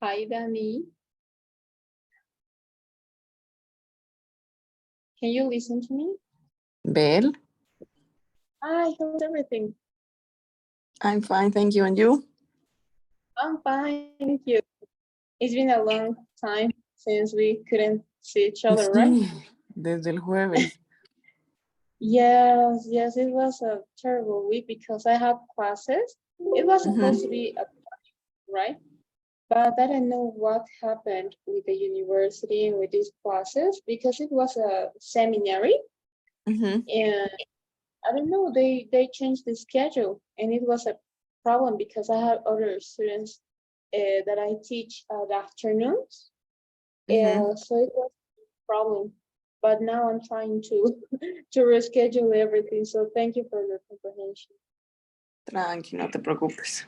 Hi, Danny. Can you listen to me? Belle, Hi, how's everything? I'm fine, thank you. And you? I'm fine, thank you. It's been a long time since we couldn't see each other, right? Sí, desde el jueves. Yes, it was a terrible week because I had classes. It was supposed to be a right? But I don't know what happened with the university and with these classes because it was a seminary and I don't know, they changed the schedule and it was a problem because I had other students that I teach at afternoons. So it was a problem. But now I'm trying to to reschedule everything. So thank you for your comprehension. Tranqui, no te preocupes.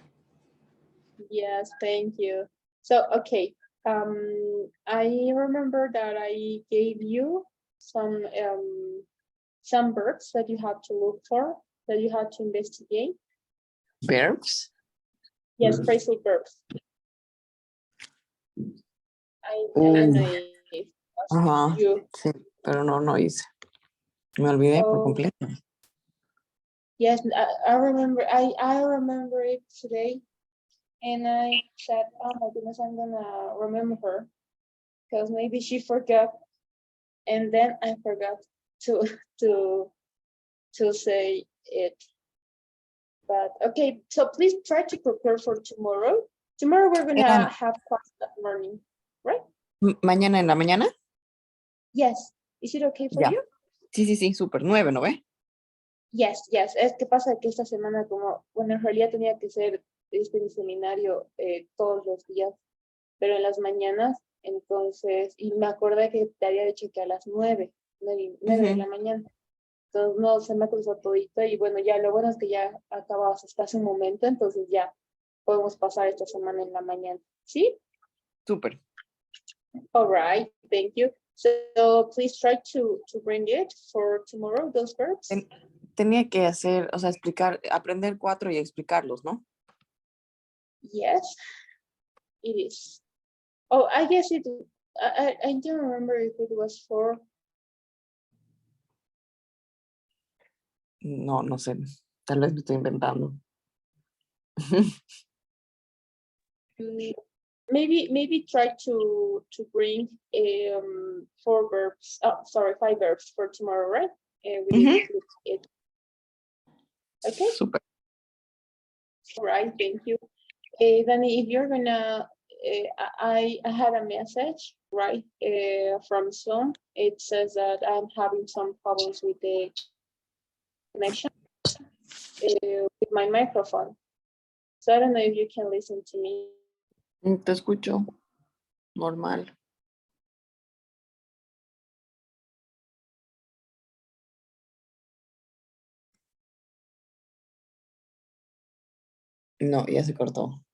Yes, thank you. So okay. I remember that I gave you some verbs that you have to look for, that you have to investigate. Verbs? Yes, phrasal verbs. I don't know if Ajá, you. sí, pero no hice. Me olvidé por Oh, completo. yes, I remember. I remember it today, and I said, "Oh my goodness, I'm gonna remember her because maybe she forgot." And then I forgot to to to say it. But okay, so please try to prepare for tomorrow. Tomorrow we're gonna have class that morning, right? ¿Mañana en la mañana? Yes. Is it okay for Ya. you? Sí, súper 9, ¿no ve? Yes. Es que pasa que esta semana como, bueno, en realidad tenía que ser mi seminario todos los días, pero en las mañanas, entonces, y me acordé que te había dicho que a las 9 de la mañana. Entonces, no, se me cruzó todito y bueno, ya lo bueno es que ya acabamos hasta hace un momento, entonces ya podemos pasar esta semana en la mañana. ¿Sí? Súper. All right, thank you. So please try to bring it for tomorrow, those verbs. Tenía que hacer, o sea, aprender 4 y explicarlos, ¿no? Yes, it is. Oh, I guess it, I don't remember if it was for. No sé. Tal vez me estoy inventando. Maybe try to bring 5 verbs for tomorrow, right? We include it. Okay. Súper. All right, thank you. Danny, if you're gonna, I had a message, right, from Zoom. It says that I'm having some problems with the connection with my microphone. So I don't know if you can listen to me. Te escucho. Normal. No, ya se cortó.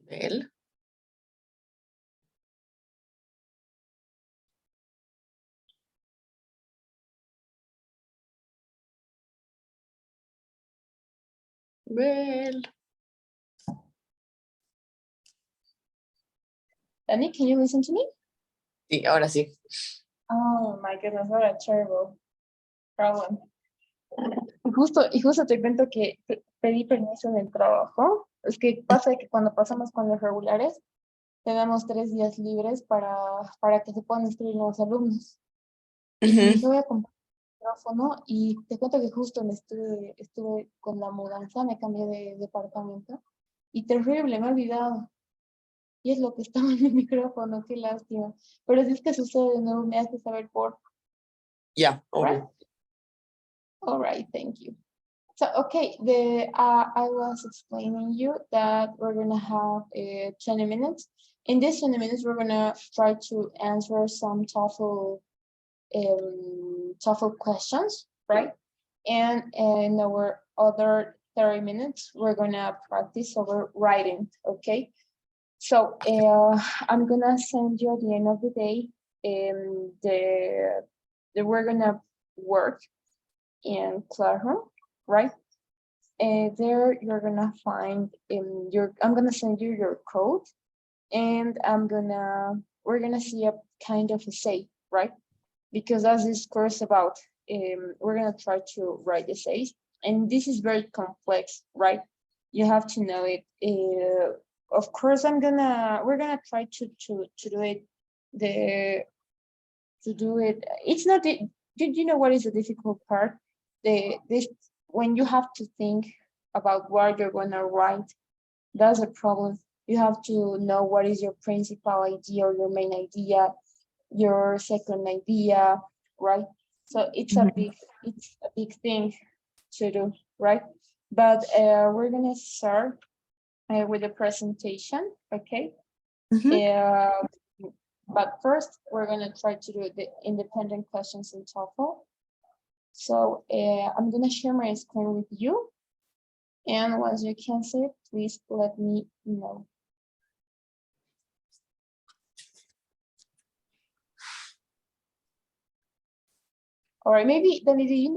¿Él? Bel. Danny, can you listen to me? Sí, ahora sí. Oh my goodness, what a terrible problem. Y justo te cuento que pedí permiso en el trabajo. Es que pasa que cuando pasamos con los regulares, tenemos 3 días libres para que se puedan inscribir nuevos alumnos. Y dije, voy a comprar un micrófono y te cuento que justo estuve con la mudanza, me cambié de departamento y terrible, me he olvidado. Y es lo que estaba en el micrófono, qué lástima. Pero si es que sucede de nuevo, me hace saber por. Ya, Right? obvio. All right, thank you. So, okay, I was explaining you that we're gonna have 20 minutes. In this 20 minutes, we're gonna try to answer some TOEFL questions, right? And in our other 30 minutes, we're gonna practice over writing, okay? So I'm gonna send you at the end of the day we're gonna work in Classroom, right? There you're gonna find I'm gonna send you your code, and we're gonna see a kind of essay, right? Because as this course about, we're gonna try to write essays, and this is very complex, right? You have to know it. Of course, we're gonna try to do it the to do it. It's not the, do you know what is the difficult part? This when you have to think about what you're gonna write, that's a problem. You have to know what is your principal idea or your main idea, your second idea, right? So it's a big thing to do, right? But we're gonna start with the presentation, okay? But first, we're gonna try to do the independent questions in TOEFL. So I'm gonna share my screen with you. And once you can see it, please let me know. All right, maybe Danny, do you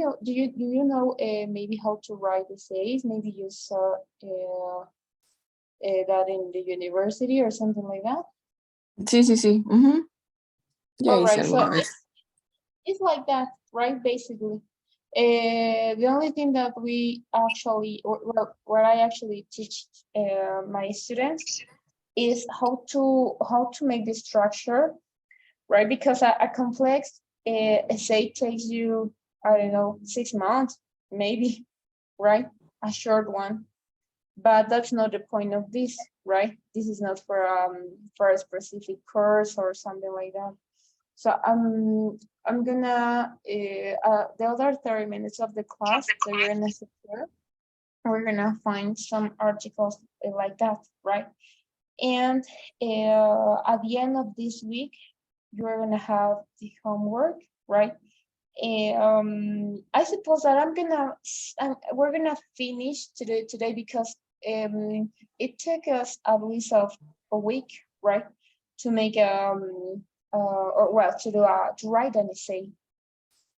know maybe how to write essays? Maybe you saw that in the university or something like that. Sí. Ya All hice right, so alguna vez. it's like that, right? Basically, the only thing that we actually, or what I actually teach my students is how to make the structure, right? Because a complex essay takes you, I don't know, 6 months, maybe, right? A short one, but that's not the point of this, right? This is not for a specific course or something like that. So I'm gonna the other 30 minutes of the class, so you're gonna sit here. We're gonna find some articles like that, right? And at the end of this week, you're gonna have the homework, right? I suppose that we're gonna finish today because it took us at least of a week, right, to make or well to write an essay.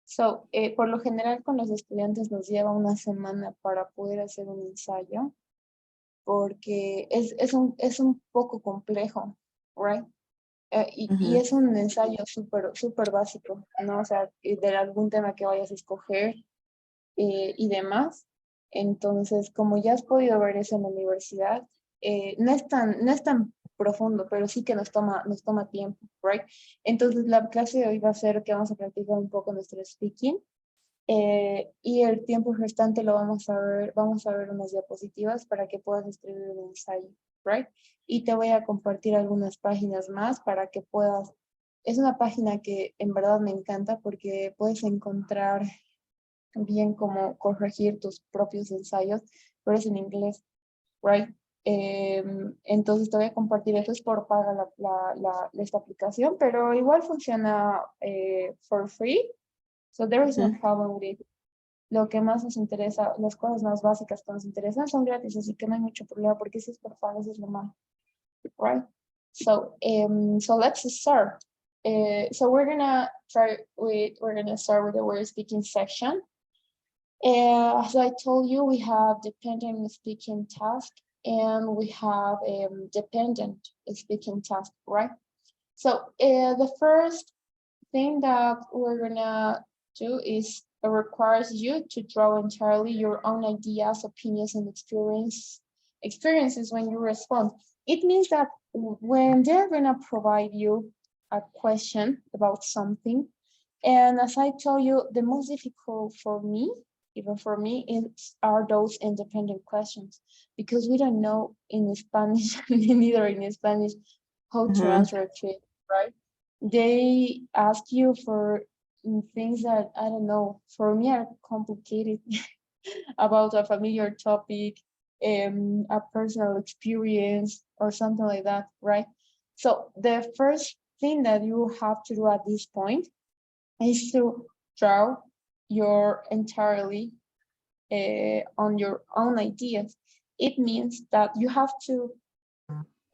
So por lo general con los estudiantes nos lleva una semana para poder hacer un ensayo porque es un poco complejo, right? Y es un ensayo súper básico, ¿no? O sea, de algún tema que vayas a escoger y demás. Entonces, como ya has podido ver eso en la universidad, no es tan profundo, pero sí que nos toma tiempo, right? Entonces, la clase de hoy va a ser que vamos a practicar un poco nuestro speaking. Y el tiempo restante vamos a ver unas diapositivas para que puedas escribir un ensayo, right? Y te voy a compartir algunas páginas más para que puedas, es una página que en verdad me encanta porque puedes encontrar bien cómo corregir tus propios ensayos, pero es en inglés, right? Entonces te voy a compartir, eso es por paga esta aplicación, pero igual funciona for free, so there is no problem with it. Lo que más nos interesa, las cosas más básicas que nos interesan son gratis, así que no hay mucho problema porque si es por pago, eso es lo malo, right? So, so let's start. So we're gonna start with the word speaking section. As I told you, we have dependent speaking task and we have dependent speaking task, right? So the first thing that we're gonna do is it requires you to draw entirely your own ideas, opinions, and experiences when you respond. It means that when they're gonna provide you a question about something, and as I told you, the most difficult for me, even for me, are those independent questions because we don't know in Spanish, neither in Spanish, how to answer to it, right? They ask you for things that, I don't know, for me are complicated about a familiar topic, a personal experience or something like that, right? So the first thing that you have to do at this point is to draw your entirely on your own ideas. It means that you have to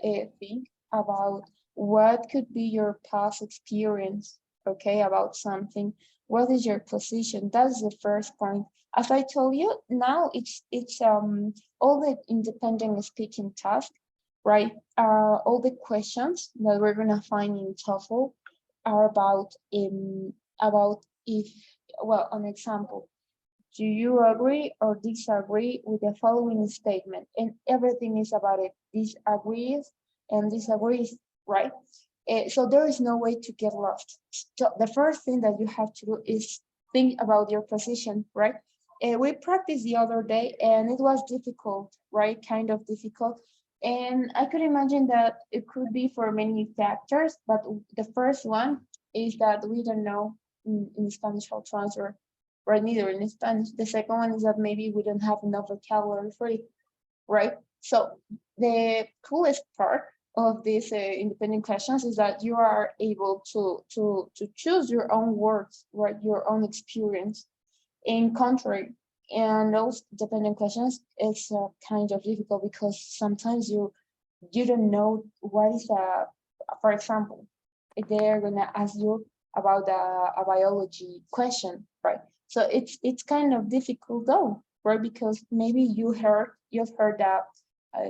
think about what could be your past experience, okay, about something. What is your position? That's the first point. As I told you, now it's all the independent speaking task, right? All the questions that we're gonna find in TOEFL are about if, well, an example. Do you agree or disagree with the following statement? And everything is about it. Disagrees and disagrees, right? So there is no way to get lost. So the first thing that you have to do is think about your position, right? We practiced the other day and it was difficult, right? Kind of difficult. And I could imagine that it could be for many factors, but the first one is that we don't know in Spanish how to answer, right? Neither in Spanish. The second one is that maybe we don't have enough vocabulary for it, right? So the coolest part of these independent questions is that you are able to choose your own words, right? Your own experience. In contrary, and those dependent questions, it's kind of difficult because sometimes you don't know what is for example, if they're gonna ask you about a biology question, right? So it's kind of difficult though, right? Because maybe you've heard that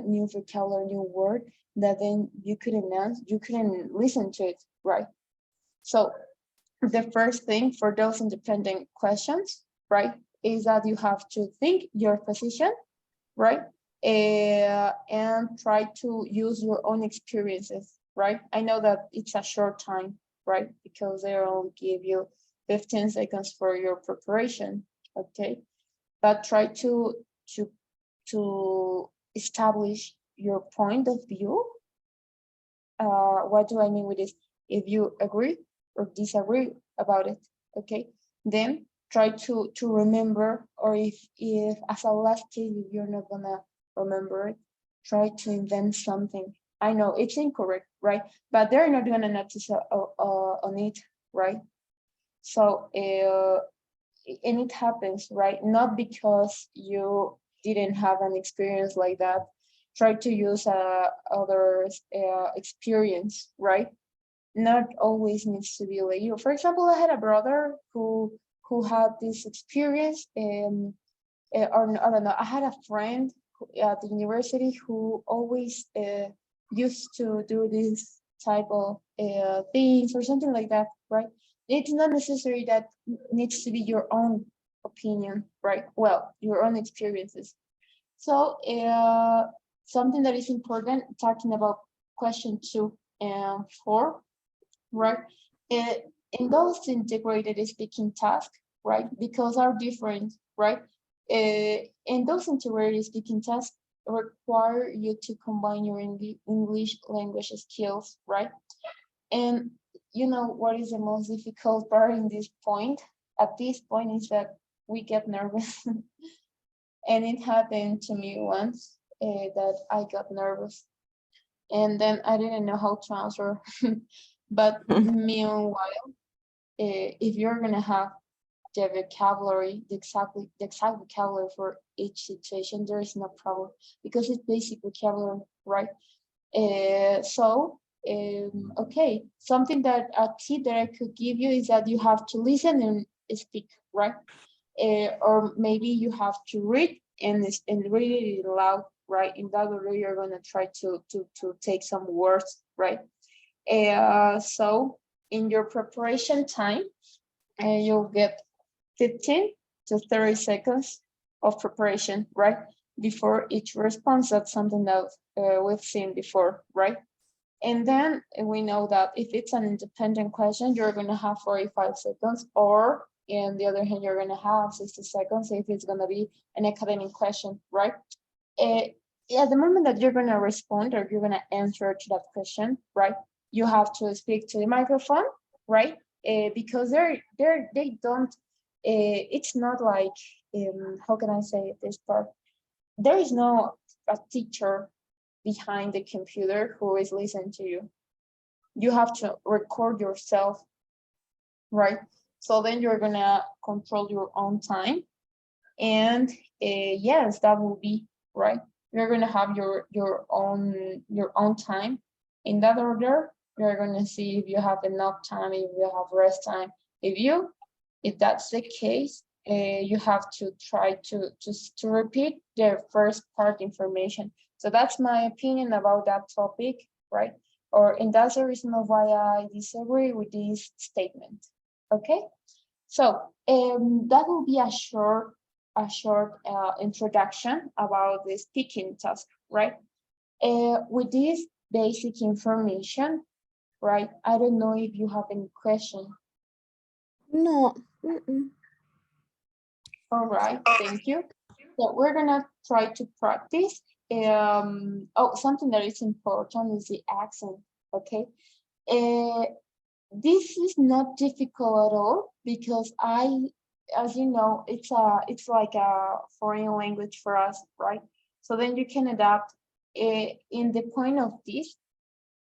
new vocabulary, new word that then you couldn't listen to it, right? So the first thing for those independent questions, right, is that you have to think your position, right? And try to use your own experiences, right? I know that it's a short time, right? Because they only give you 15 seconds for your preparation, okay? But try to establish your point of view. What do I mean with this? If you agree or disagree about it, okay? Then try to remember, or if as a last case, if you're not gonna remember it, try to invent something. I know it's incorrect, right? But they're not gonna notice on it, right? So, and it happens, right? Not because you didn't have an experience like that. Try to use others' experience, right? Not always needs to be like you. For example, I had a brother who had this experience, and or I don't know. I had a friend at the university who always used to do this type of things or something like that, right? It's not necessary that needs to be your own opinion, right? Well, your own experiences. So something that is important, talking about question 2 and 4, right? In those integrated speaking tasks, right? Because are different, right? And those integrated speaking tasks require you to combine your English language skills, right? And you know what is the most difficult part in this point? At this point is that we get nervous. And it happened to me once that I got nervous. And then I didn't know how to answer. But meanwhile, if you're gonna have the vocabulary, the exact vocabulary for each situation, there is no problem because it's basic vocabulary, right? So, okay, something that a tip that I could give you is that you have to listen and speak, right? Or maybe you have to read and read it loud, right? In that way, you're gonna try to take some words, right? So in your preparation time, you'll get 15 to 30 seconds of preparation, right? Before each response. That's something that we've seen before, right? And then we know that if it's an independent question, you're going to have 45 seconds, or in the other hand, you're going to have 60 seconds if it's going to be an academic question, right? At the moment that you're going to respond or you're going to answer to that question, right, you have to speak to the microphone, right? Because they don't, it's not like, how can I say this part? There is no a teacher behind the computer who is listening to you. You have to record yourself, right? So then you're gonna control your own time. And yes, that will be right. you're gonna have your own time. In that order, you're gonna see if you have enough time, if you have rest time. If that's the case, you have to try to repeat the first part information. So that's my opinion about that topic, right? And that's the reason of why I disagree with this statement. Okay, so that will be a short introduction about the speaking task, right? With this basic information, right? I don't know if you have any question. No. All right, thank you. So we're gonna try to practice. Something that is important is the accent, okay? This is not difficult at all because as you know, it's like a foreign language for us, right? So then you can adapt. In the point of this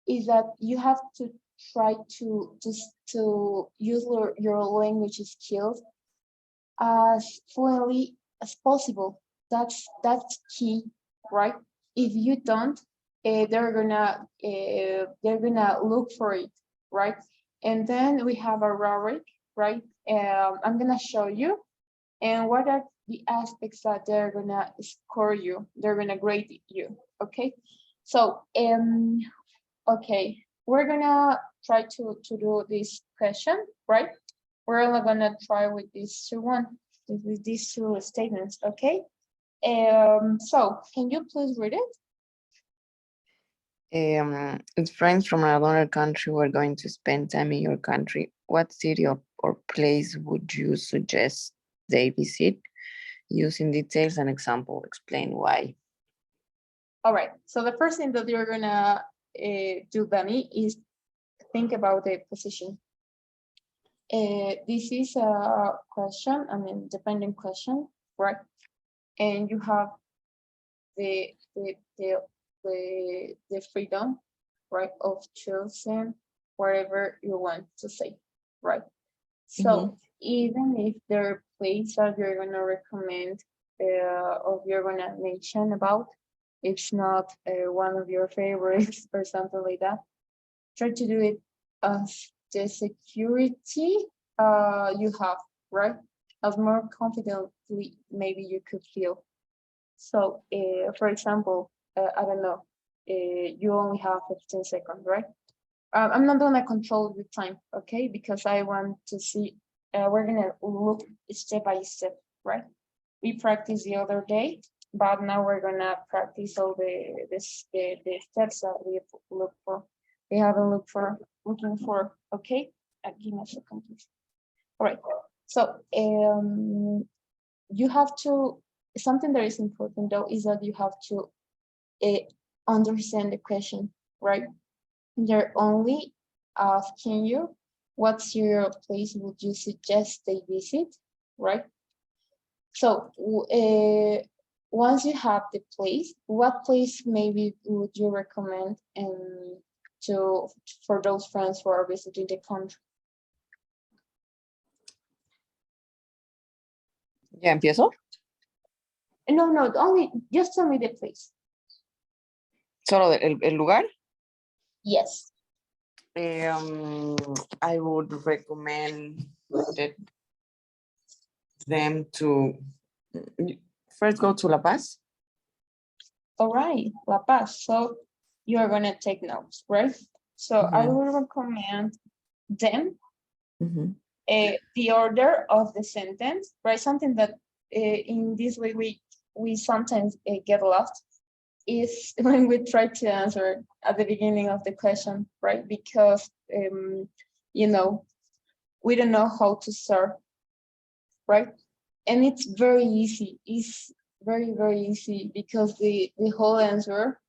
is that you have to try to use your language skills as fluently as possible. That's key, right? If you don't, they're gonna look for it, right? And then we have a rubric, right? I'm gonna show you, and what are the aspects that they're gonna score you? They're gonna grade you, okay? So, okay, we're gonna try to do this question, right? We're only gonna try with these two statements, okay? So can you please read it? If friends from another country were going to spend time in your country, what city or place would you suggest they visit? Using details and example, explain why. All right, so the first thing that you're gonna do, Danny, is think about the position. This is a question, I mean, dependent question, right? And you have the freedom, right, of choosing whatever you want to say, right? So even if there are places that you're gonna recommend or you're gonna mention about, it's not one of your favorites or something like that, try to do it as the security you have, right? As more confidently maybe you could feel. So, for example, I don't know, you only have 15 seconds, right? I'm not gonna control the time, okay? Because I want to see, we're gonna look step by step, right? We practiced the other day, but now we're gonna practice all the steps that we look for. We haven't looking for, okay? Give me a second, please. All right, so you have to, something that is important though is that you have to understand the question, right? They're only asking you, what's your place would you suggest they visit, right? So once you have the place, what place maybe would you recommend for those friends who are visiting the country? ¿Ya empiezo? No, just tell me the place. ¿Solo el lugar? Yes. I would recommend them to first go to La Paz. All right, La Paz. So you're gonna take notes, right? So I would recommend them. The order of the sentence, right? Something that in this way we sometimes get lost is when we try to answer at the beginning of the question, right? Because you know, we don't know how to start, right? And it's very easy. It's very, very easy because the whole answer,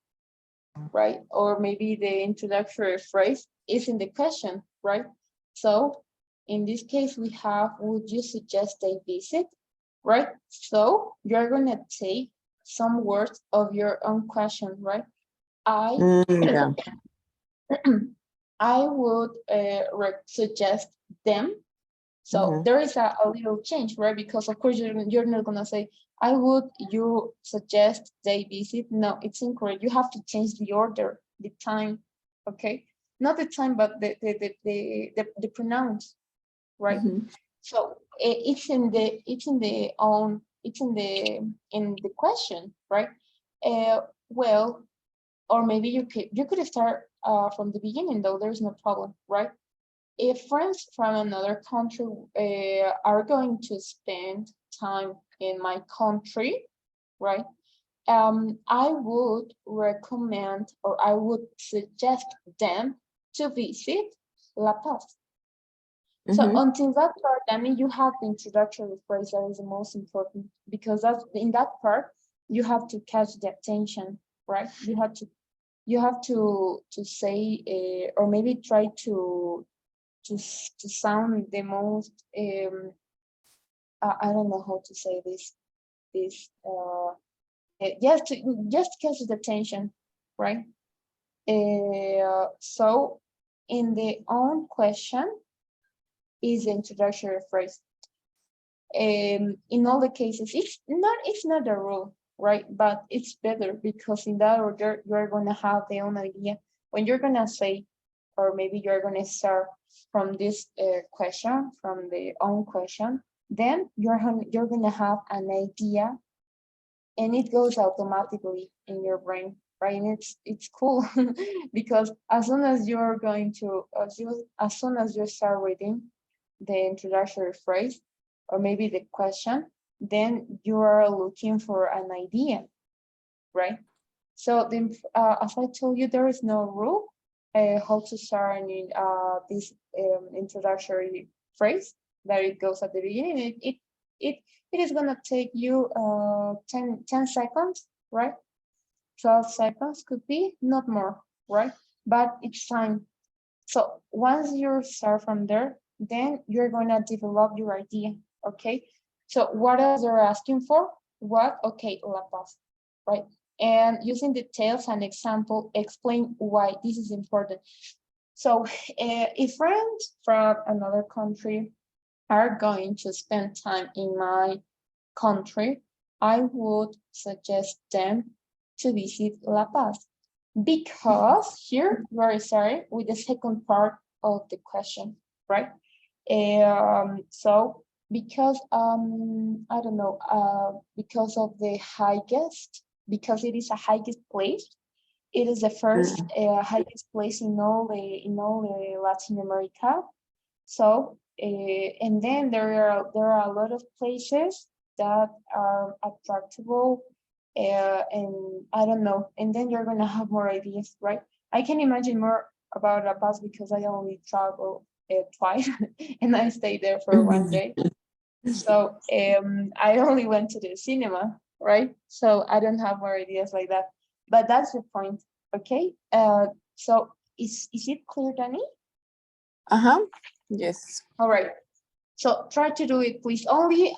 right? Or maybe the introductory phrase is in the question, right? So in this case, we have, would you suggest they visit, right? So you're gonna take some words of your own question, right? I would suggest them, So there is a little change, right? Because of course you're not gonna say, I would you suggest they visit. No, it's incorrect. You have to change the order, the time, okay? Not the time, but the pronouns, right? So it's in the question, right? Well, or maybe you could start from the beginning, though. There's no problem, right? If friends from another country are going to spend time in my country, right? I would recommend, or I would suggest them to visit La Paz. So until that part, I mean, you have the introductory phrase that is the most important, because that's in that part you have to catch the attention, right? You have to say or maybe try to sound the most I don't know how to say this just catch the attention, right? So in the own question is the introductory phrase. In all the cases, it's not a rule, right? But it's better because in that order you're gonna have the own idea when you're gonna say, or maybe you're gonna start from this question, from the own question. Then you're gonna have an idea, and it goes automatically in your brain, right? And it's cool because as soon as you're going to as soon as you start reading the introductory phrase, or maybe the question, then you are looking for an idea, right? So then, as I told you, there is no rule how to start this introductory phrase, that it goes at the beginning. It is gonna take you 10 seconds, right? 12 seconds could be, not more, right? But it's time. So once you start from there, then you're gonna develop your idea, okay? So what else they're asking for? What? Okay, La Paz, right? And using details and example, explain why this is important. So if friends from another country are going to spend time in my country, I would suggest them to visit La Paz. Because here we're starting with the second part of the question, right? So because I don't know, because of the highest, because it is a highest place, it is the first highest place in all the Latin America. So and then there are a lot of places that are attractable, and I don't know, and then you're gonna have more ideas, right? I can imagine more about La Paz because I only traveled twice and I stayed there for one day. So I only went to the cinema, right? So I don't have more ideas like that. But that's the point, okay? So is it clear, Danny? Yes. All right. So try to do it, please. Only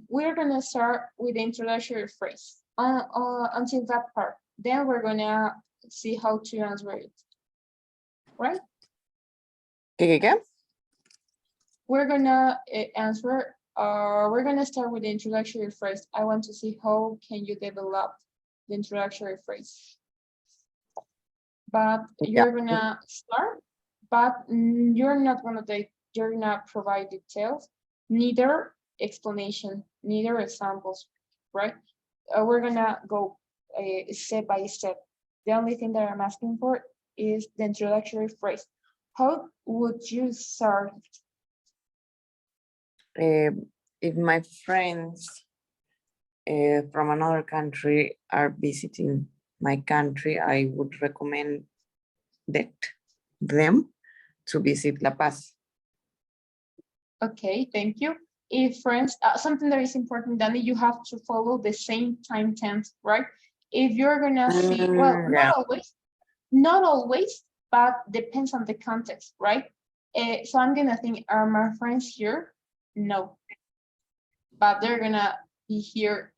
we're gonna start with the introductory phrase until that part. Then we're gonna see how to answer it, right? Okay. We're gonna answer. We're gonna start with the introductory phrase. I want to see how can you develop the introductory phrase. But you're gonna start, but you're not gonna you're gonna provide details, neither explanation, neither examples, right? We're gonna go step by step. The only thing that I'm asking for is the introductory phrase. How would you start? If my friends from another country are visiting my country, I would recommend them to visit La Paz. Okay, thank you. If friends, something that is important, Danny, you have to follow the same time tense, right? If you're gonna see, well, not always, but depends on the context, right? So I'm gonna think, are my friends here? No, but they're gonna be here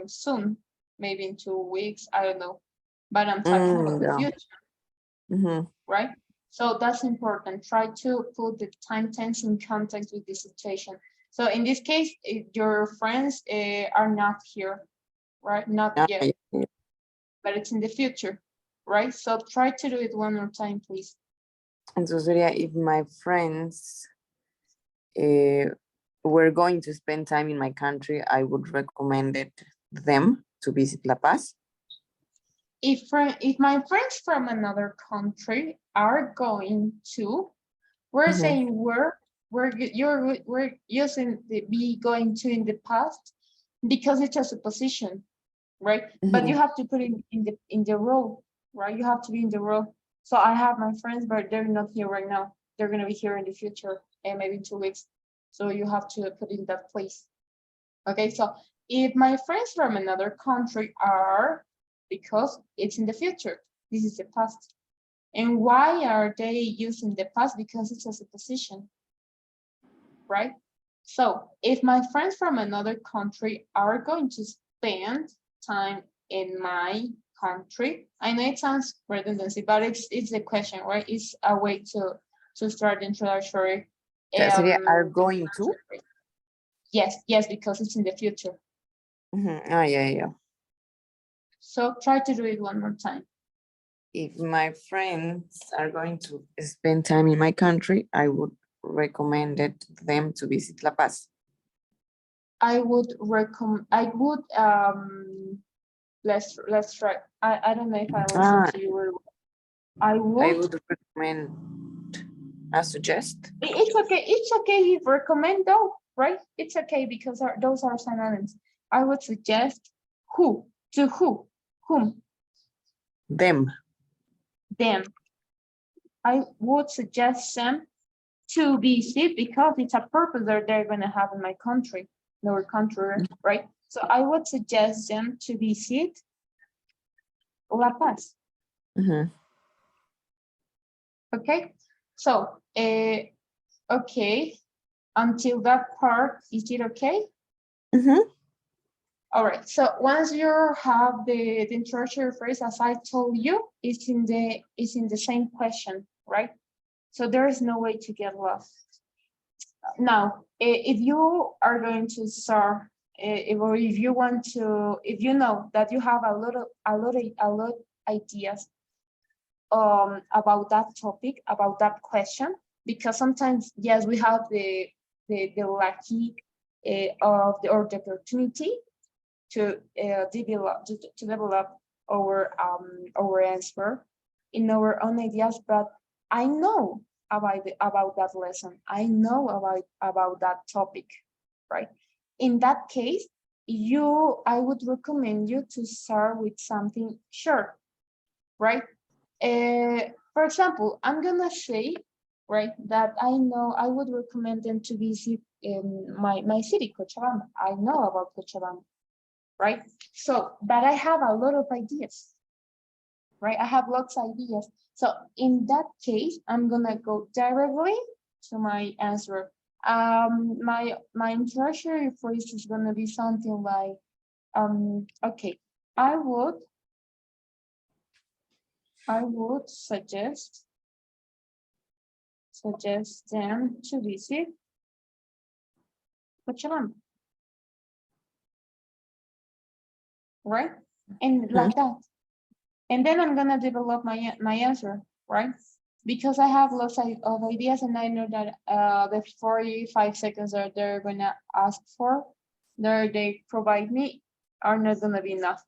soon, maybe in 2 weeks, I don't know. But I'm talking about the future, right? So that's important. Try to put the time tense in context with the situation. So in this case, your friends are not here, right? Not Ah, yet, but it's in the future, right? So try to do it one more time, please. Entonces sería, if my friends were going to spend time in my country, I would recommend them to visit La Paz. If my friends from another country are going to, we're saying we're using the be going to in the past because it's a supposition, right? But you have to put it in the role, right? You have to be in the role. So I have my friends, but they're not here right now. They're gonna be here in the future, and maybe in 2 weeks. So you have to put in that place. Okay, so if my friends from another country are, because it's in the future, this is the past. And why are they using the past? Because it's a supposition, right? So if my friends from another country are going to spend time in my country, I know it sounds redundancy, but it's a question, right? It's a way to start introductory. Sería are going to? Yes, because it's in the future. Yeah. So try to do it one more time. If my friends are going to spend time in my country, I would recommend them to visit La Paz. I would let's try. I don't know if I listened to you. I would recommend suggest. It's okay if recommend though, right? It's okay because those are synonyms. I would suggest whom. Them. I would suggest them to visit because it's a purpose that they're going to have in my country, our country, right? So I would suggest them to visit La Paz. Okay, so okay, until that part, is it okay? All right, so once you have the introductory phrase, as I told you, it's in the same question, right? So there is no way to get lost. Now, if you are going to start, or if you want to, if you know that you have a lot ideas about that topic, about that question, because sometimes, yes, we have the lucky or the opportunity to develop our answer in our own ideas, but I know about that lesson. I know about that topic, right? In that case, I would recommend you to start with something short, right? For example, I'm gonna say, right, that I know I would recommend them to visit in my city, Cochabamba. I know about Cochabamba, right? So, but I have a lot of ideas, right? I have lots of ideas. So in that case, I'm gonna go directly to my answer. My introductory phrase is gonna be something like, okay, I would suggest them to visit Cochabamba, right? And like that. And then I'm gonna develop my answer, right? Because I have lots of ideas and I know that the 45 seconds that they're gonna ask for, they provide me, are not gonna be enough.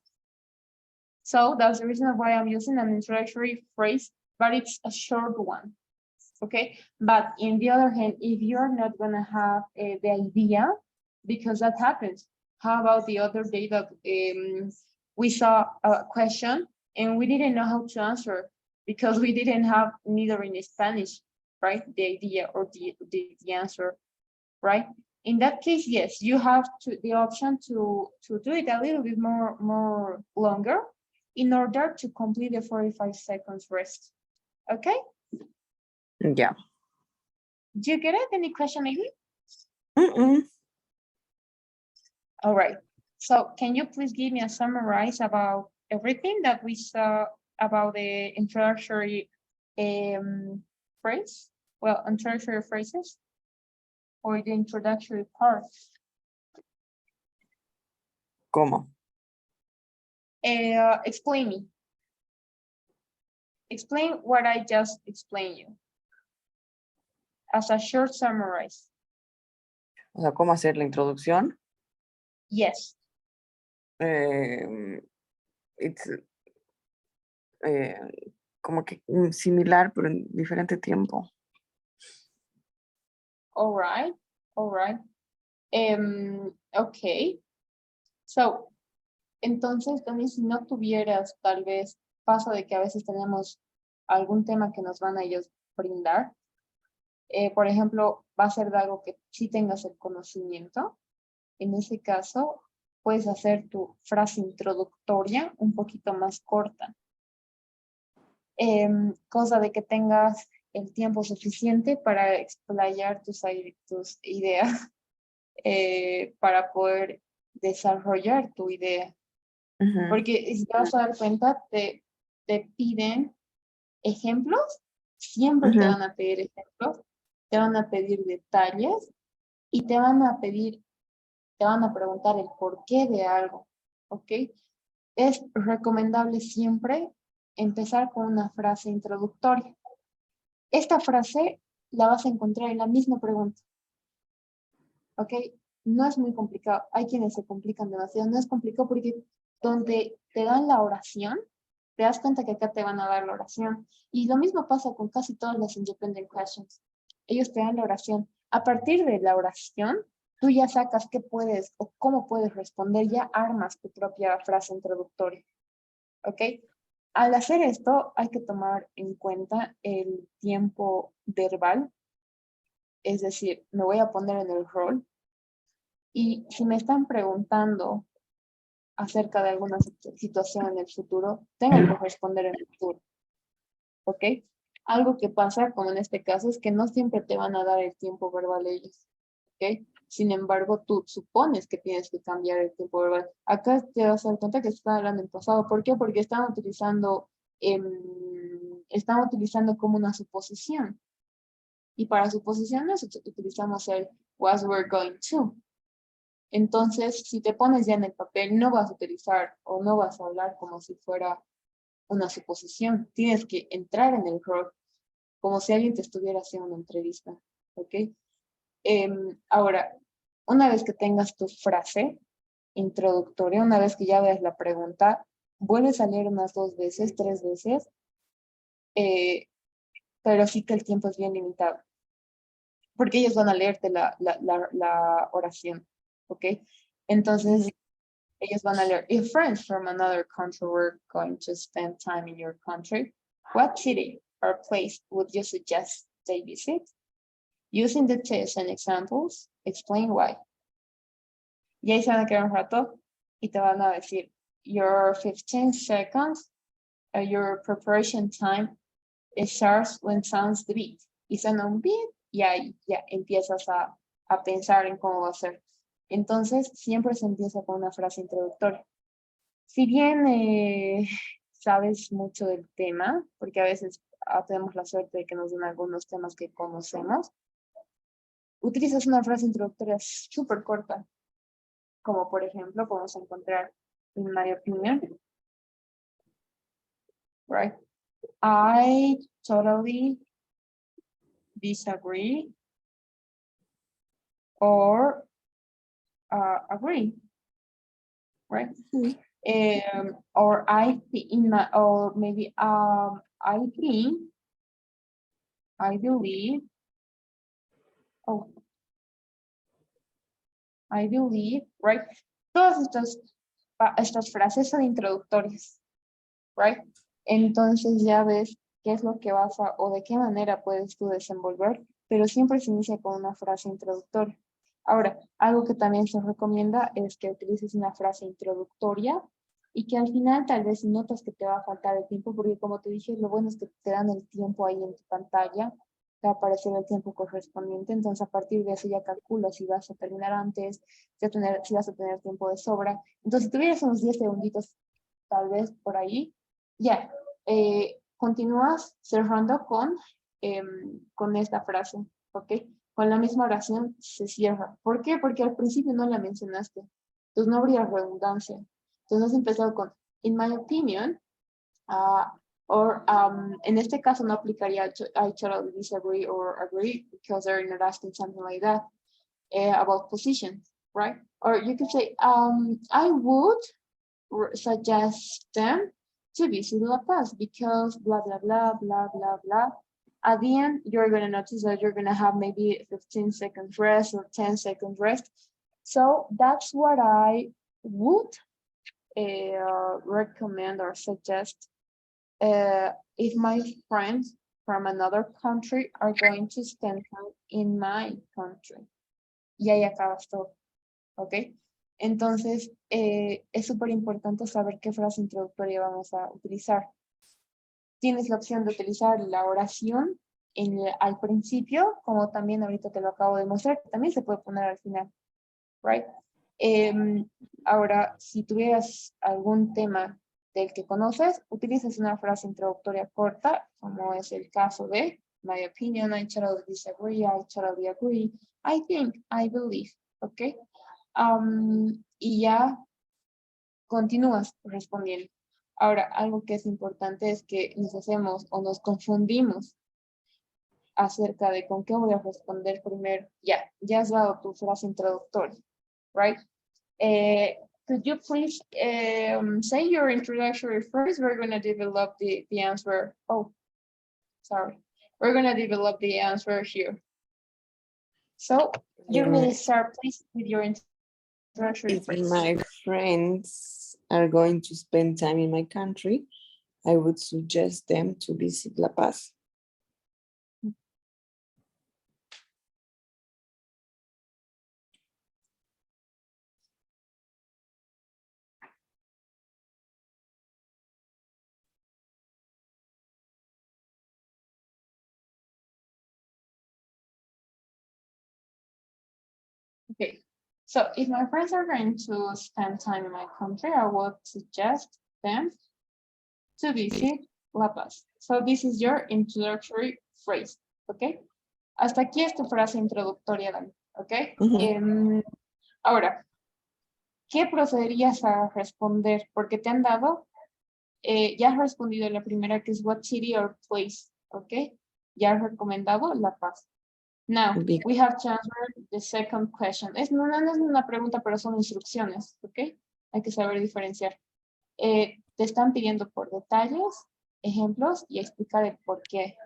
So that's the reason why I'm using an introductory phrase, but it's a short one, okay? But in the other hand, if you're not gonna have the idea, because that happens. How about the other day that we saw a question and we didn't know how to answer because we didn't have neither in Spanish, right? The idea or the answer, right? In that case, yes, you have the option to do it a little bit more longer in order to complete the 45 seconds rest. Okay? Yeah. Do you get it? Any question maybe? All right. So can you please give me a summarize about everything that we saw about the introductory phrase, well, introductory phrases, or the introductory part. ¿Cómo? Explain me. Explain what I just explained you. As a short summarize. O sea, ¿cómo hacer la introducción? Yes. It's como que similar, pero en diferente tiempo. All right. All right. Okay. So, entonces, también si no tuvieras, tal vez, pasa de que a veces tenemos algún tema que nos van a ellos brindar. Por ejemplo, va a ser de algo que sí tengas el conocimiento. En ese caso, puedes hacer tu frase introductoria un poquito más corta. Cosa de que tengas el tiempo suficiente para explayar tus ideas, para poder desarrollar tu idea. Porque si te vas a dar cuenta, te piden ejemplos, siempre te van a pedir ejemplos, te van a pedir detalles y te van a preguntar el porqué de algo, ¿ok? Es recomendable siempre empezar con una frase introductoria. Esta frase la vas a encontrar en la misma pregunta, ¿ok? No es muy complicado. Hay quienes se complican demasiado. No es complicado porque donde te dan la oración, te das cuenta que acá te van a dar la oración. Y lo mismo pasa con casi todas las independent questions. Ellos te dan la oración. A partir de la oración, tú ya sacas qué puedes o cómo puedes responder, ya armas tu propia frase introductoria. ¿Ok? Al hacer esto, hay que tomar en cuenta el tiempo verbal. Es decir, me voy a poner en el rol. Y si me están preguntando acerca de alguna situación en el futuro, tengo que responder en el futuro. ¿Ok? Algo que pasa, como en este caso, es que no siempre te van a dar el tiempo verbal ellos. ¿Ok? Sin embargo, tú supones que tienes que cambiar el tiempo verbal. Acá te vas a dar cuenta que están hablando en pasado. ¿Por qué? Porque están utilizando como una suposición. Y para suposiciones utilizamos el was, were, going to. Entonces, si te pones ya en el papel, no vas a utilizar o no vas a hablar como si fuera una suposición. Tienes que entrar en el rol, como si alguien te estuviera haciendo una entrevista. ¿Ok? Ahora, una vez que tengas tu frase introductoria, una vez que ya veas la pregunta, vuelves a leer unas 2 veces, 3 veces, pero sí que el tiempo es bien limitado, porque ellos van a leerte la oración, ¿ok? Entonces, ellos van a leer, if friends from another country were going to spend time in your country, what city or place would you suggest they visit? Using the test and examples, explain why. Y ahí se van a quedar un rato y te van a decir, your 15 seconds, your preparation time, it starts when sounds the beat. Y suena un beat y ahí ya empiezas a pensar en cómo va a ser. Entonces, siempre se empieza con una frase introductoria. Si bien sabes mucho del tema, porque a veces tenemos la suerte de que nos den algunos temas que conocemos, utilizas una frase introductoria súper corta, como por ejemplo podemos encontrar, in my opinion, right? I totally disagree or agree, right? Or I think or maybe I think, I believe, I believe, right? Todas estas frases son introductorias, right? Entonces ya ves qué es lo que vas a, o de qué manera puedes tú desenvolver, pero siempre se inicia con una frase introductoria. Ahora, algo que también se recomienda es que utilices una frase introductoria y que al final tal vez notas que te va a faltar el tiempo, porque como te dije, lo bueno es que te dan el tiempo ahí en tu pantalla, te va a aparecer el tiempo correspondiente, entonces a partir de eso ya calculas si vas a terminar antes, si vas a tener tiempo de sobra. Entonces, si tuvieras unos 10 segunditos tal vez por ahí, ya, continúas cerrando con con esta frase, ¿ok? Con la misma oración se cierra. ¿Por qué? Porque al principio no la mencionaste. Entonces no habría redundancia. Entonces has empezado con, in my opinion, en este caso no aplicaría I totally disagree or agree because they're not asking something like that about position, right? Or you could say, I would suggest them to visit La Paz because blah, blah, blah, blah, blah, blah. At the end, you're going to notice that you're going to have maybe 15 seconds rest or 10 seconds rest. So that's what I would recommend or suggest if my friends from another country are going to spend time in my country. Y ahí acabas todo, ¿ok? Entonces, es súper importante saber qué frase introductoria vamos a utilizar. Tienes la opción de utilizar la oración al principio, como también ahorita te lo acabo de mostrar, también se puede poner al final, right? Ahora, si tuvieras algún tema del que conoces, utilizas una frase introductoria corta, como es el caso de my opinion, I totally disagree, I totally agree, I think, I believe, ¿ok? Y ya continúas respondiendo. Ahora, algo que es importante es que nos hacemos o nos confundimos acerca de con qué voy a responder primero. Ya has dado tu frase introductoria, right? Could you please say your introductory first? We're going to develop the answer. Oh, sorry. We're going to develop the answer here. So you may start, please, with your introductory If first. my friends are going to spend time in my country, I would suggest them to visit La Paz. Okay, so if my friends are going to spend time in my country, I would suggest them to visit La Paz. So this is your introductory phrase, okay? Hasta aquí es tu frase introductoria, Dani, okay? Ahora, ¿qué procederías a responder? Porque te han dado, ya has respondido la primera que es what city or place, okay? Ya has recomendado La Paz. Now, we have to answer the second question. No es una pregunta, pero son instrucciones, ¿ok? Hay que saber diferenciar. Te están pidiendo por detalles, ejemplos y explicar el por qué.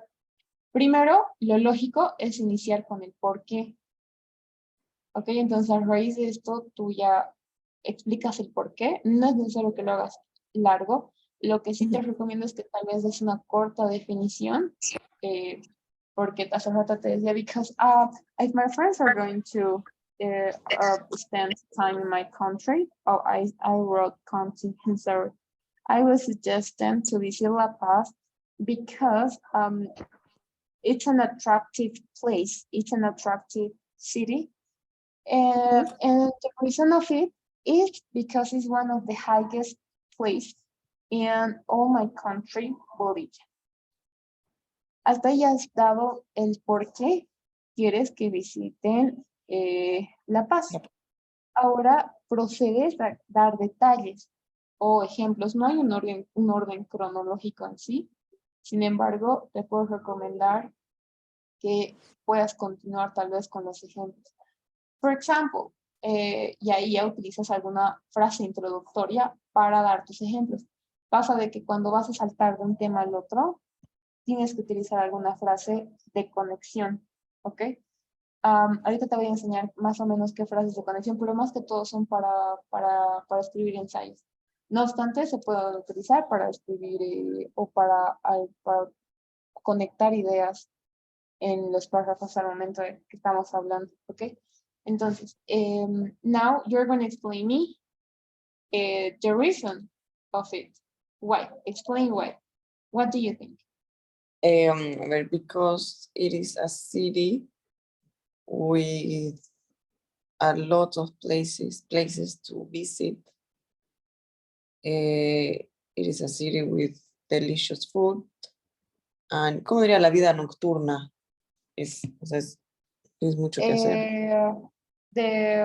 Primero, lo lógico es iniciar con el por qué. ¿Ok? Entonces, a raíz de esto, tú ya explicas el por qué. No es necesario que lo hagas largo. Lo que sí te recomiendo es que tal vez des una corta definición. Porque hace rato te decía, because if my friends are going to spend time in my country, I wrote country, sorry, I would suggest them to visit La Paz because it's an attractive place, it's an attractive city, and the reason of it is because it's one of the highest places in all my country, Bolivia. Hasta ya has dado el por qué quieres que visiten La Paz. Ahora procedes a dar detalles o ejemplos. No hay un orden cronológico en sí. Sin embargo, te puedo recomendar que puedas continuar tal vez con los ejemplos. Por ejemplo, y ahí ya utilizas alguna frase introductoria para dar tus ejemplos. Pasa de que cuando vas a saltar de un tema al otro, tienes que utilizar alguna frase de conexión, ¿ok? Ahorita te voy a enseñar más o menos qué frases de conexión, pero más que todo son para escribir ensayos. No obstante, se pueden utilizar para escribir o para conectar ideas en los párrafos al momento de que estamos hablando, ¿ok? Entonces, now you're going to explain me the reason of it. Why? Explain why. What do you think? Well, because it is a city with a lot of places to visit. It is a city with delicious food ¿Cómo diría la vida nocturna? O sea, es mucho que hacer. The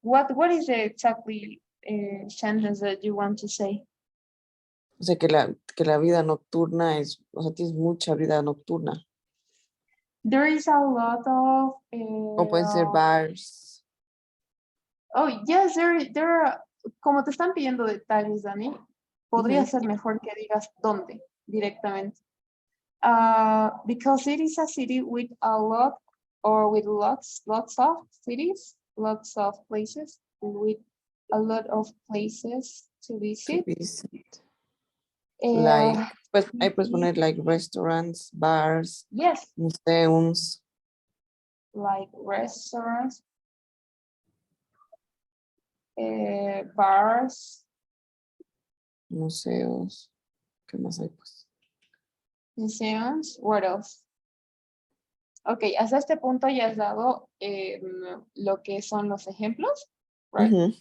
what is the exactly sentence that you want to say? O sea, que la vida nocturna o sea, tienes mucha vida nocturna. There is a lot of O pueden ser bars. oh yes, there are, como te están pidiendo detalles, Dani, podría ser mejor que digas dónde directamente. Because it is a city with a lot or with lots of cities, lots of places, with a lot of places to visit. Like, pues ahí puedes poner like restaurants, bars, yes, museums. like restaurants, bars, Museos. ¿Qué más hay? Pues museums, what else? Ok, hasta este punto ya has dado lo que son los ejemplos, right?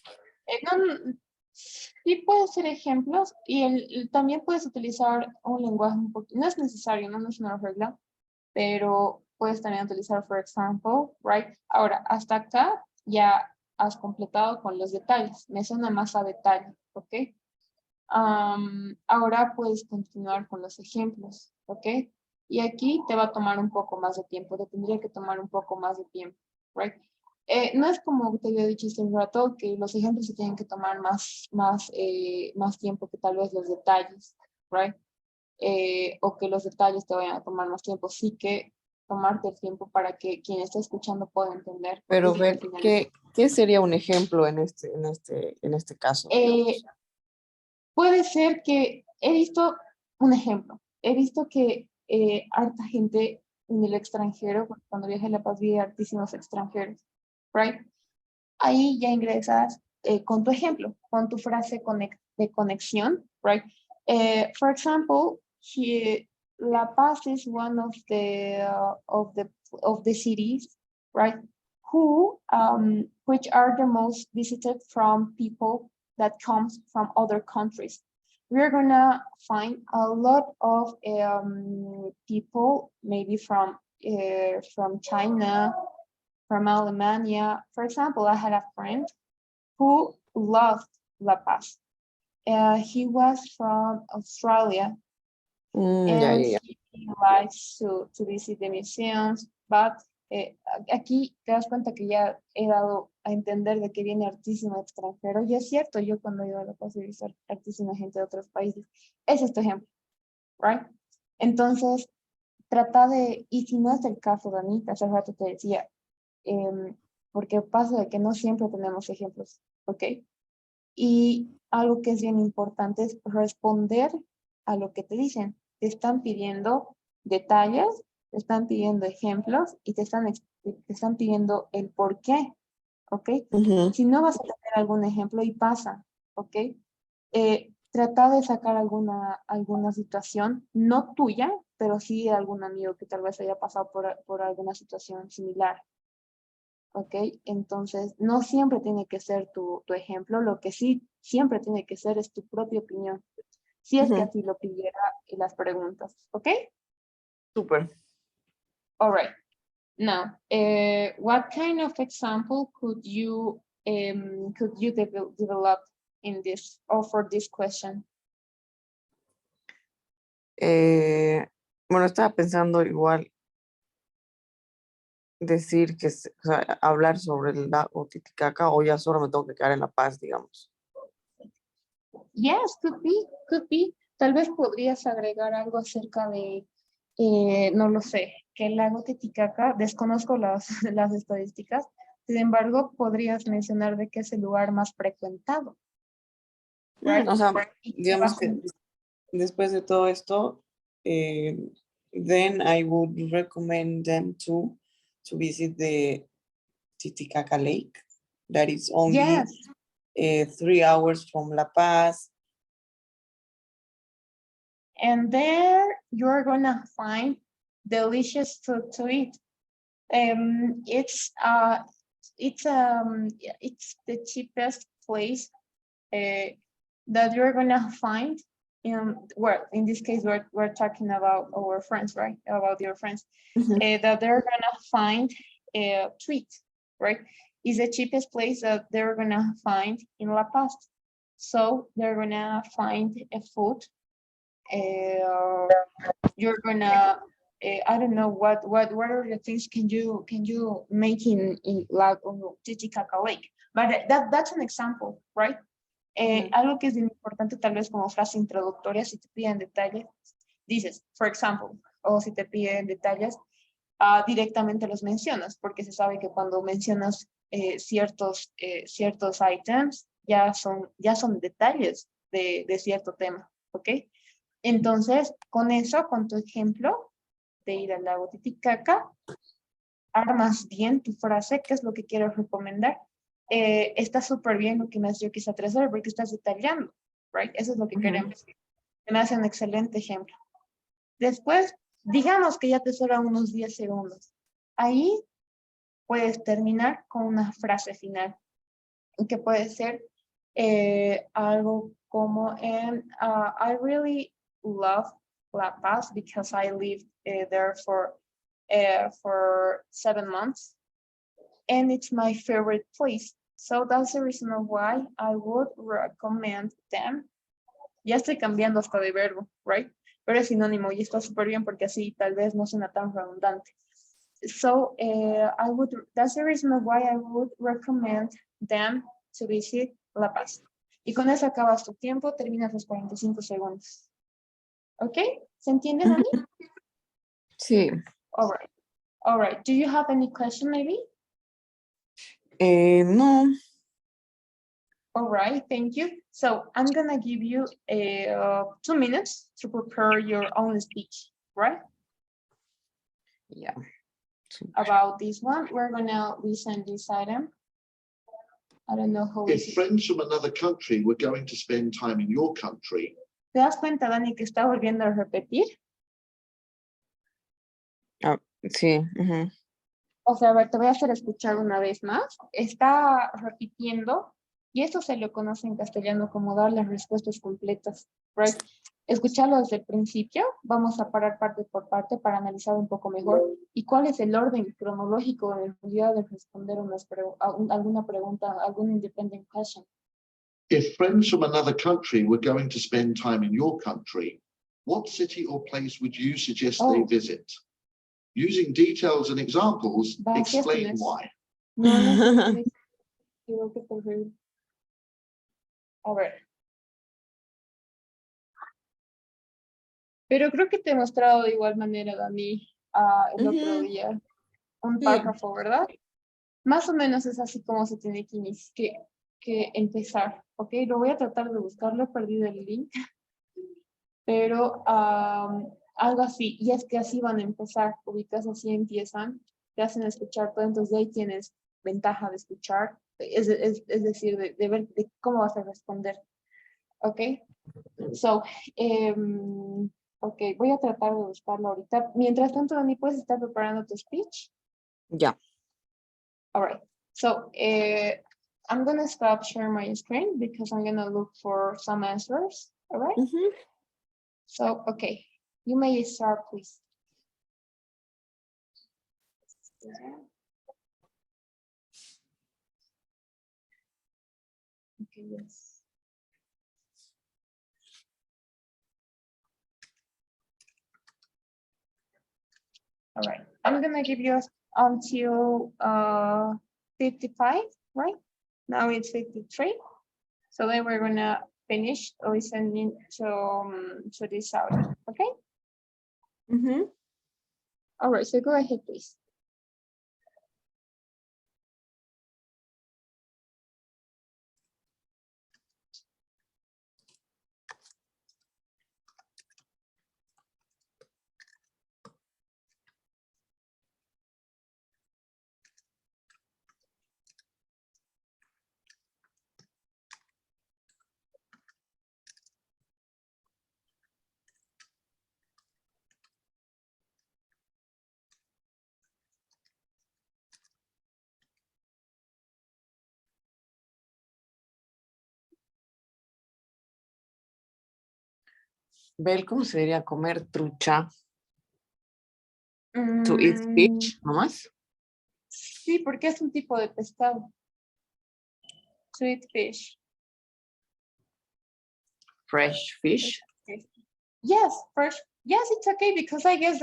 Sí puedes ser ejemplos y también puedes utilizar un lenguaje un poquito, no es necesario, no es una regla, pero puedes también utilizar for example, right? Ahora, hasta acá ya has completado con los detalles, me suena más a detalle, ¿ok? Ahora puedes continuar con los ejemplos, ¿ok? Y aquí te va a tomar un poco más de tiempo, te tendría que tomar un poco más de tiempo, right? No es como te había dicho hace un rato, que los ejemplos se tienen que tomar más tiempo que tal vez los detalles, right? O que los detalles te vayan a tomar más tiempo. Sí que tomarte el tiempo para que quien esté escuchando pueda entender. pero Es lo que ver, al final ¿qué sería un ejemplo en este caso? Digamos? puede ser que he visto un ejemplo. He visto que harta gente en el extranjero, cuando viajé a La Paz vi hartísimos extranjeros, right? Ahí ya ingresas con tu ejemplo, con tu frase de conexión, right? For example, La Paz is one of the cities, right? Which are the most visited from people that comes from other countries. We're gonna find a lot of people, maybe from China, from Alemania. For example, I had a friend who loved La Paz. He was from Australia, Ya, and ya, ya. he likes to visit the museums, but aquí te das cuenta que ya he dado a entender de que viene hartísimo extranjero, y es cierto, yo cuando he ido a La Paz he visto hartísima gente de otros países. Ese es tu ejemplo, right? Entonces, trata de, y si no es el caso, Danita, hace rato te decía, porque pasa de que no siempre tenemos ejemplos, ¿ok? Y algo que es bien importante es responder a lo que te dicen. Te están pidiendo detalles, te están pidiendo ejemplos y te están pidiendo el por qué, ¿ok? Si no vas a tener algún ejemplo y pasa, ¿ok? Trata de sacar alguna situación, no tuya, pero sí de algún amigo que tal vez haya pasado por alguna situación similar. ¿Ok? Entonces, no siempre tiene que ser tu ejemplo, lo que sí siempre tiene que ser es tu propia opinión, si es que así lo pidiera en las preguntas, ¿ok? Súper. All right. Now, what kind of example could you develop in this or for this question? Bueno, estaba pensando igual decir o sea, hablar sobre el lago Titicaca o ya solo me tengo que quedar en La Paz, digamos. Yes, could be. Tal vez podrías agregar algo acerca de, no lo sé, que el lago Titicaca, desconozco las estadísticas, sin embargo, podrías mencionar de que es el lugar más frecuentado, right? O sea, Y que digamos que después de todo esto, then I would recommend them to visit the Titicaca Lake. That is only yes, 3 hours from La Paz. and there you're gonna find delicious food to eat. It's the cheapest place that you're gonna find well, in this case, we're talking about our friends, right? About your friends, Mhm. that they're gonna find a treat, right? Is the cheapest place that they're gonna find in La Paz. So they're gonna find a food. You're gonna, I don't know what are the things can you make in like Titicaca Lake, but that's an example, right? Mhm. Algo que es bien importante, tal vez como frase introductoria, si te piden detalles, dices, for example, o si te piden detalles, directamente los mencionas, porque se sabe que cuando mencionas ciertos items, ya son detalles de cierto tema, ¿ok? Entonces, con eso, con tu ejemplo de ir al lago Titicaca, armas bien tu frase, qué es lo que quiero recomendar. Está súper bien lo que me has dicho quizá 3 horas porque estás detallando, right? Eso es lo que Mhm. queremos. Me hace un excelente ejemplo. Después, digamos que ya te sobran unos 10 segundos. Ahí puedes terminar con una frase final, que puede ser algo como I really love La Paz because I lived there for 7 months and it's my favorite place. So that's the reason why I would recommend them. Ya estoy cambiando hasta de verbo, right? Pero es sinónimo y está súper bien porque así tal vez no suena tan redundante. So that's the reason why I would recommend them to visit La Paz. Y con eso acabas tu tiempo, terminas los 45 segundos. ¿Ok? ¿Se entiende, Dani? Sí. All right. All right. Do you have any question maybe? No. All right, thank you. So I'm gonna give you 2 minutes to prepare your own speech, right? Yeah. Super. About this one, we're gonna listen this item. I don't know how If friends from another country were going to spend time in your country, ¿Te das cuenta, Dani, que está volviendo a repetir? Sí. Mhm. O sea, a ver, te voy a hacer escuchar una vez más. Está repitiendo y eso se le conoce en castellano como dar las respuestas completas, right? Escucharlo desde el principio, vamos a parar parte por parte para analizar un poco mejor y cuál es el orden cronológico en realidad de responder alguna pregunta, algún independent question. if friends from another country were going to spend time in your country, what city or place would you suggest they visit? Using details and examples, Gracias, explain Inés. why. No, no, no, creo que terrible. A ver. Pero creo que te he mostrado de igual manera, Dani, el otro Ujú. día, un Sí. párrafo, ¿verdad? Más o menos es así como se tiene que empezar, ¿ok? Lo voy a tratar de buscarlo, he perdido el link, pero algo así, y es que así van a empezar, ubicas, así empiezan, te hacen escuchar todo, entonces de ahí tienes ventaja de escuchar, es decir, de ver de cómo vas a responder, ¿ok? So, ok, voy a tratar de buscarlo ahorita. Mientras tanto, Dani, ¿puedes estar preparando tu speech? Ya. All right. So, I'm going to stop sharing my screen because I'm going to look for some answers. All right. Ujú. So, okay, you may start, please. Okay, yes. All right. I'm going to give you until 55, right? Now it's 53. So then we're going to finish listening to this audio, okay? Ujú. All right, so go ahead, please. Bel, ¿cómo se diría comer trucha? To eat fish, nomás. Sí, porque es un tipo de pescado. To eat fish. Fresh fish. Yes, fresh. Yes, it's okay because I guess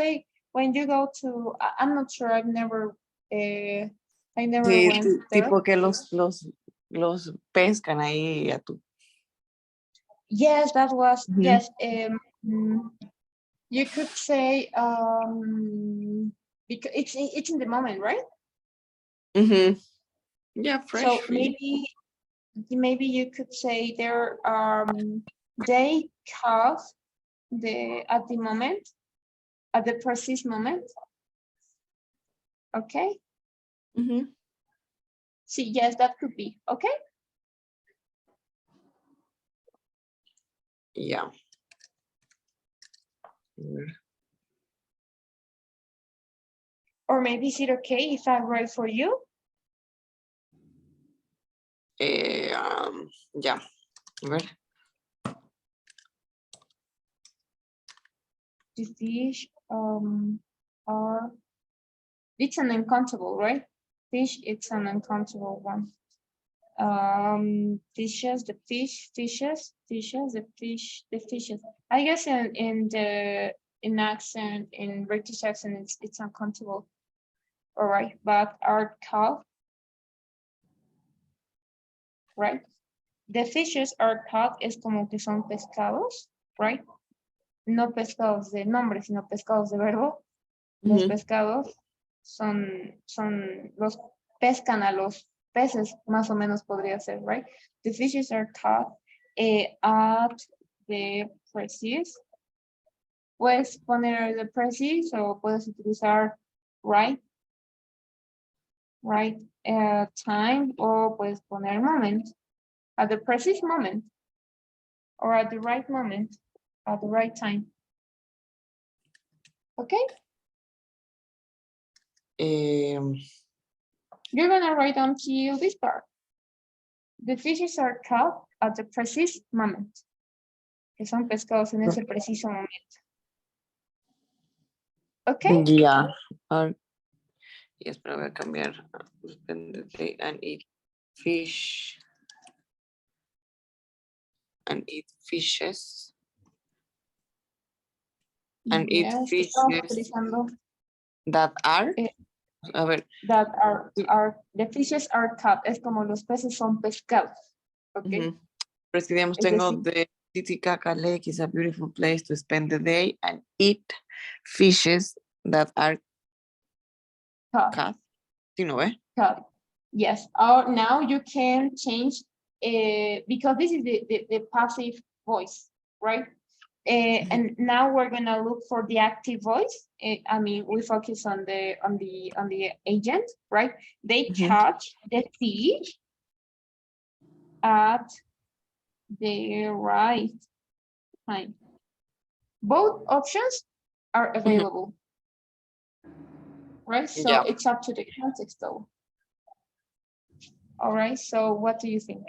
when you go to, I'm not sure. I never Sí, went there. tipo que los pescan ahí a tu. Yes, that was Mhm. yes. You could say because it's in the moment, right? Mhm. Yeah, fresh So fish. maybe you could say they caught at the precise moment. Okay. Mhm. See, yes, that could be okay. Yeah. A ver. Or maybe is it okay if I write for you? Ya. A ver. The fish are, it's an uncountable, right? Fish, it's an uncountable one. Fishes, the fishes. I guess in accent, in British accent, it's uncountable. All right, but are caught, right? The fishes are caught es como que son pescados, right? No pescados de nombre, sino pescados de verbo. Los Mhm. pescados los pescan a los peces, más o menos podría ser, right? The fishes are caught at the precise. Puedes poner the precise o puedes utilizar right time o puedes poner moment. At the precise moment or at the right moment, at the right time. Okay? You're gonna write until this part. The fishes are caught at the precise moment. Que son pescados en ese preciso momento. Okay? Ya. Y espera, voy a cambiar. Spend the day and eat fish. And eat fishes. And eat Yes, fishes estamos utilizando that are. A ver. that are the fishes are caught. Es como los peces son pescados. Okay? Pero es que digamos, Es tengo decir, the Titicaca Lake is a beautiful place to spend the day and eat fishes that are caught. ¿Sí no ve? caught. Yes. Or now you can change because this is the passive voice, right? And now we're gonna look for the active voice. I mean, we focus on the agent, right? They catch the fish at the right time. Both options are available, right? So Yeah. it's up to the context, though. All right. So what do you think?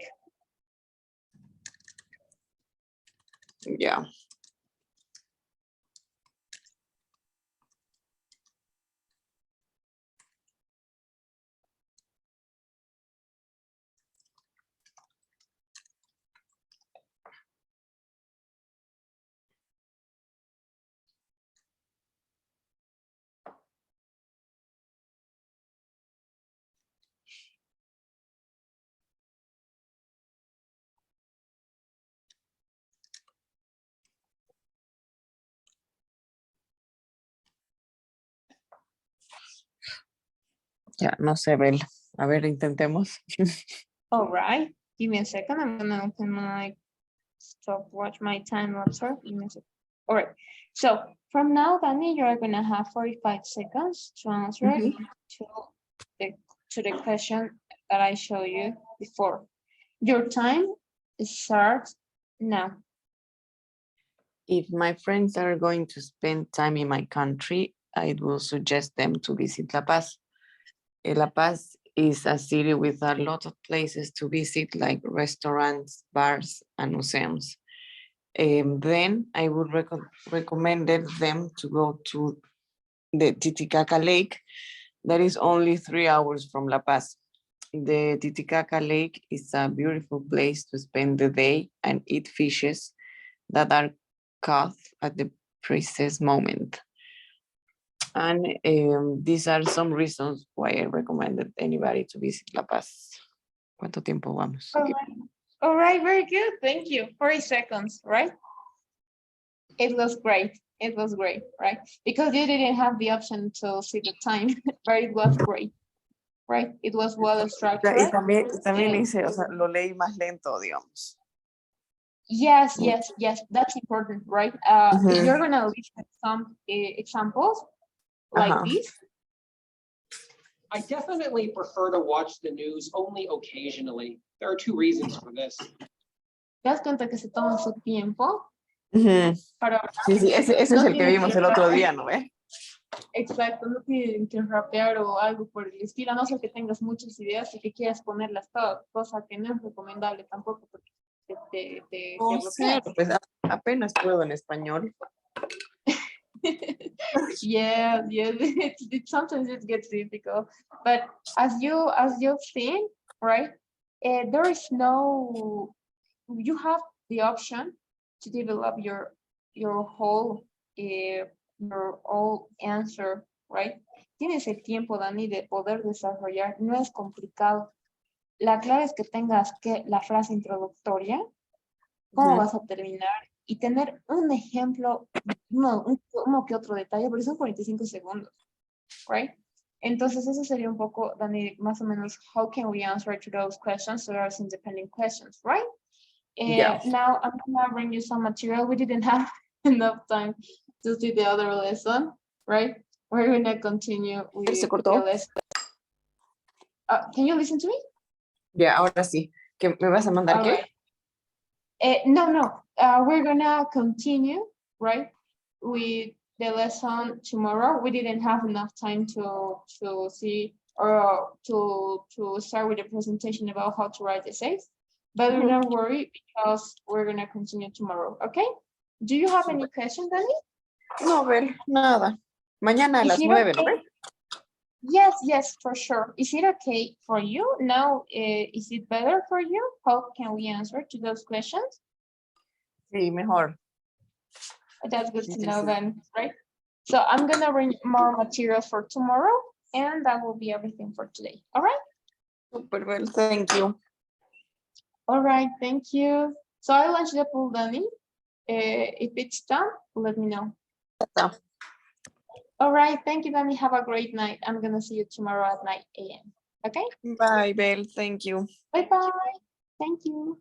Yeah. Ya, no sé, Bel. A ver, intentemos. All right. Give me a second. I'm gonna open my stopwatch, my time lapse. Give me a second. All right. So from now, Danny, you're gonna have 45 seconds to answer to the question that I showed you before. Your time starts now. If my friends are going to spend time in my country, I will suggest them to visit La Paz. La Paz is a city with a lot of places to visit, like restaurants, bars, and museums. Then I would recommended them to go to the Titicaca Lake. That is only 3 hours from La Paz. The Titicaca Lake is a beautiful place to spend the day and eat fishes that are caught at the precise moment. And these are some reasons why I recommended anybody to visit La Paz. ¿Cuánto tiempo vamos? All right, very good. Thank you. 40 seconds, right? It was great. It was great, right? Because you didn't have the option to see the time, but it was great, right? It was well structured. Y también hice, o sea, lo leí más lento, digamos. Yes, that's important, right? If you're gonna listen some examples like this. I definitely prefer to watch the news only occasionally. There are 2 reasons for this. Te das cuenta que se toma su tiempo para... Sí, ese es el que vimos el otro día, ¿no ves? Exacto, no tienen que rapear o algo por el estilo, a no ser que tengas muchas ideas y que quieras ponerlas todas, cosa que no es recomendable tampoco porque te bloqueas. Pues apenas puedo en español. Yeah, sometimes it gets difficult, but as you've seen, right? There is no, you have the option to develop your whole answer, right? Tienes el tiempo, Dani, de poder desarrollar, no es complicado. La clave es que tengas la frase introductoria, cómo vas a terminar y tener un ejemplo, uno que otro detalle, porque son 45 segundos, right? Entonces eso sería un poco, Dani, más o menos, how can we answer to those questions? So there's independent questions, right? Yeah. Now I'm gonna bring you some material. We didn't have enough time to see the other lesson, right? We're gonna continue with the lesson. Can you listen to me? Ya, ahora sí. ¿Que me vas a mandar All qué? right. No. We're gonna continue, right, with the lesson tomorrow. We didn't have enough time to see or to start with the presentation about how to write essays, but do not worry because we're gonna continue tomorrow. Okay? Do you have any questions, Dani? No, ver, nada. Mañana a las 9, ¿no? Yes, for sure. Is it okay for you? Now, is it better for you? How can we answer to those questions? Sí, mejor. That's good to know then, right? So I'm gonna bring more material for tomorrow and that will be everything for today. All right? Super well, thank you. All right, thank you. So I launched the poll, Dani. If it's done, let me know. Yeah. All right, thank you, Dani. Have a great night. I'm gonna see you tomorrow at 9 a.m. Okay? Bye, Belle, thank you. Bye-bye. Thank you.